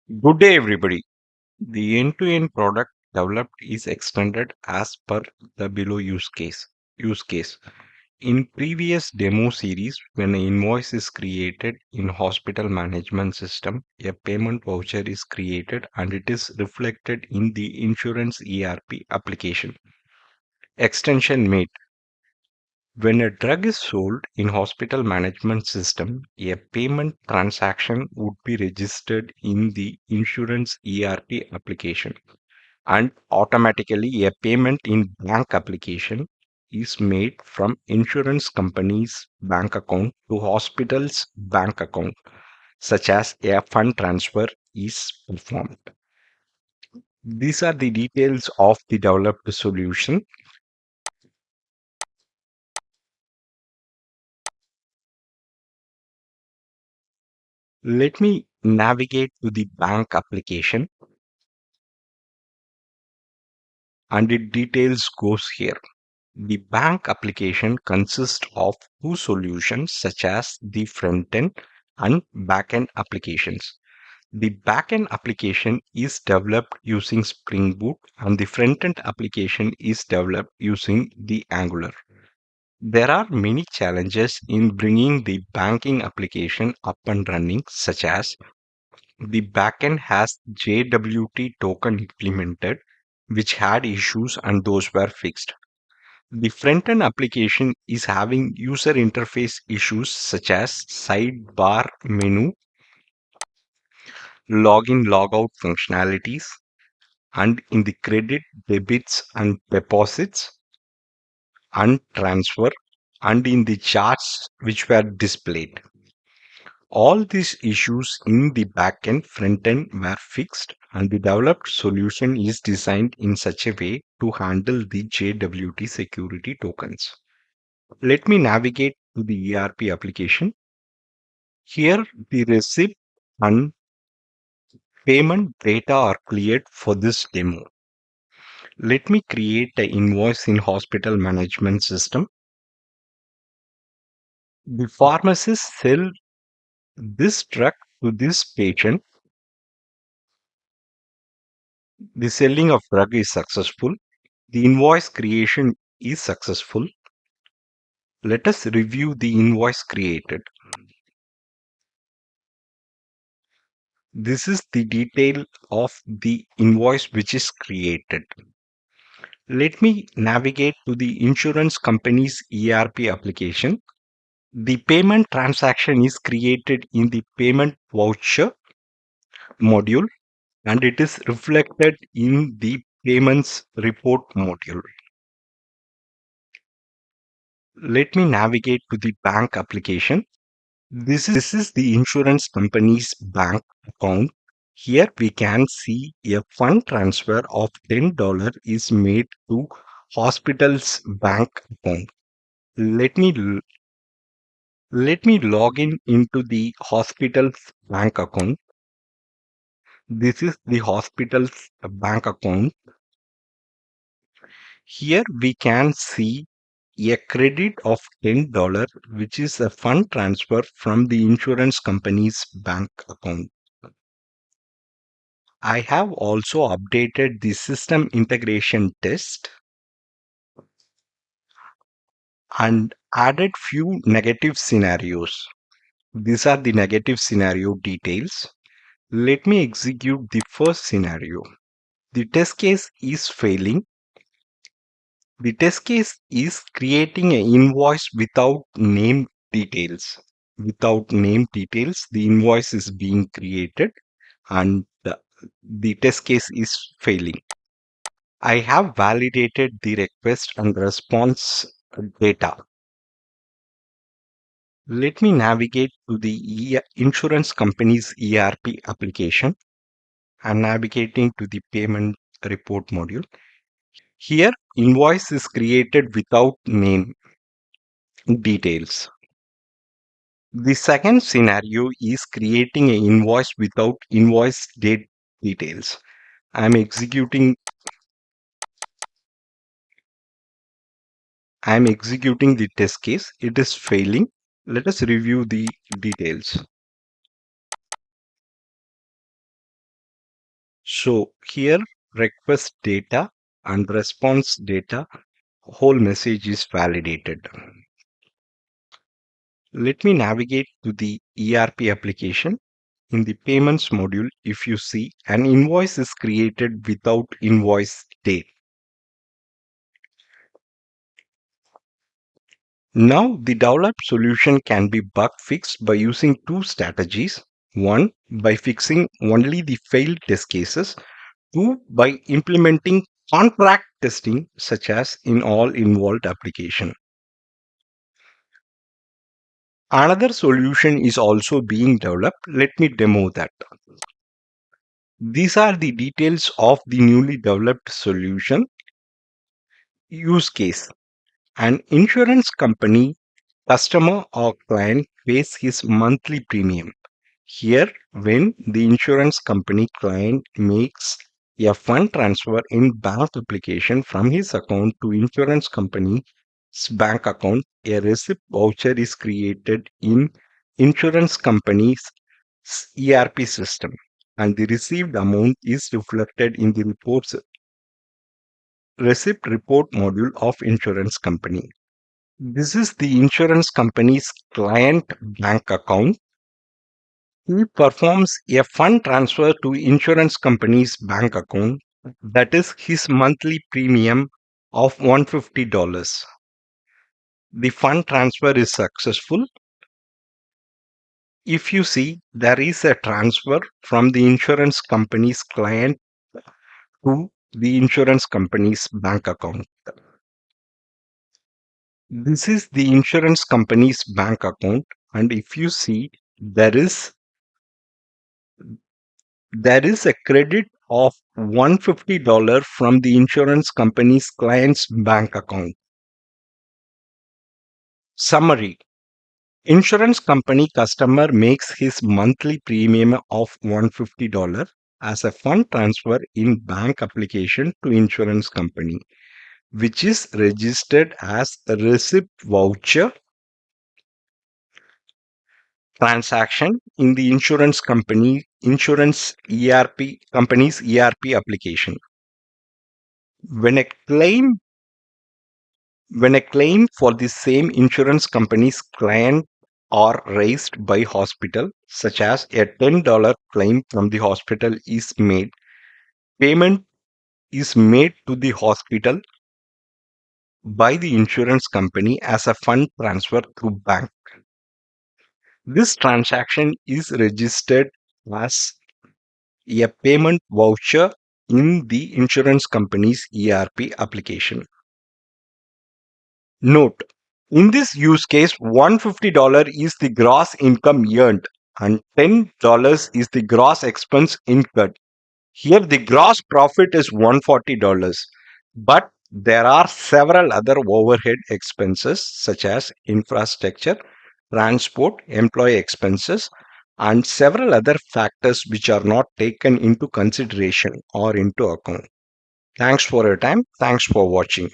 Good day, everybody. The end-to-end product developed is extended as per the below use case. Use case. In previous demo series, when an invoice is created in hospital management system, a payment voucher is created and it is reflected in the insurance ERP application. Extension made. When a drug is sold in hospital management system, a payment transaction would be registered in the insurance ERP application and automatically a payment in bank application is made from insurance company's bank account to hospital's bank account, such as a fund transfer is performed. These are the details of the developed solution. Let me navigate to the bank application and the details goes here. The bank application consists of two solutions such as the front end and back end applications. The back-end application is developed using Spring Boot and the front-end application is developed using the Angular. There are many challenges in bringing the banking application up and running, such as the backend has JWT token implemented, which had issues and those were fixed. The front-end application is having user interface issues such as sidebar menu, login logout functionalities, and in the credit, debits, and deposits, and transfer, and in the charts which were displayed. All these issues in the backend front end were fixed, and the developed solution is designed in such a way to handle the JWT security tokens. Let me navigate to the ERP application. Here, the receipt and payment data are cleared for this demo. Let me create an invoice in hospital management system. The pharmacist sell this drug to this patient. The selling of drug is successful. The invoice creation is successful. Let us review the invoice created. This is the detail of the invoice which is created. Let me navigate to the insurance company's ERP application. The payment transaction is created in the payment voucher module and it is reflected in the payments report module. Let me navigate to the bank application. This is the insurance company's bank account. Here we can see a fund transfer of $10 is made to hospital's bank account. Let me let me log in into the hospital's bank account. This is the hospital's bank account. Here we can see a credit of $10, which is a fund transfer from the insurance company's bank account. I have also updated the system integration test and added few negative scenarios. These are the negative scenario details. Let me execute the first scenario. The test case is failing. The test case is creating an invoice without name details. Without name details, the invoice is being created and the test case is failing. I have validated the request and response data. Let me navigate to the insurance company's ERP application. I'm navigating to the payment report module. Here, invoice is created without name details. The second scenario is creating an invoice without invoice date details. I'm executing I'm executing the test case. It is failing. Let us review the details. So here request data and response data, whole message is validated. Let me navigate to the ERP application. In the payments module, if you see, an invoice is created without invoice date. Now, the developed solution can be bug fixed by using two strategies. One, by fixing only the failed test cases. Two, by implementing contract testing, such as in all involved application. Another solution is also being developed. Let me demo that. These are the details of the newly developed solution. Use case. An insurance company customer or client pays his monthly premium. Here, when the insurance company client makes a fund transfer in bank application from his account to insurance company's bank account, a receipt voucher is created in insurance company's ERP system, and the received amount is reflected in the report's receipt report module of insurance company. This is the insurance company's client bank account. He performs a fund transfer to insurance company's bank account. That is his monthly premium of $150. The fund transfer is successful. If you see, there is a transfer from the insurance company's client to the insurance company's bank account. This is the insurance company's bank account, and if you see, there is there is a credit of $150 from the insurance company's client's bank account. Summary. Insurance company customer makes his monthly premium of $150 as a fund transfer in bank application to insurance company, which is registered as a receipt voucher transaction in the insurance company's ERP application. When a claim When a claim for the same insurance company's client are raised by hospital, such as a $10 claim from the hospital is made, payment is made to the hospital by the insurance company as a fund transfer through bank. This transaction is registered as a payment voucher in the insurance company's ERP application. Note, in this use case, $150 is the gross income earned and $10 is the gross expense incurred. Here, the gross profit is $140, but there are several other overhead expenses such as infrastructure, transport, employee expenses, and several other factors which are not taken into consideration or into account. Thanks for your time. Thanks for watching.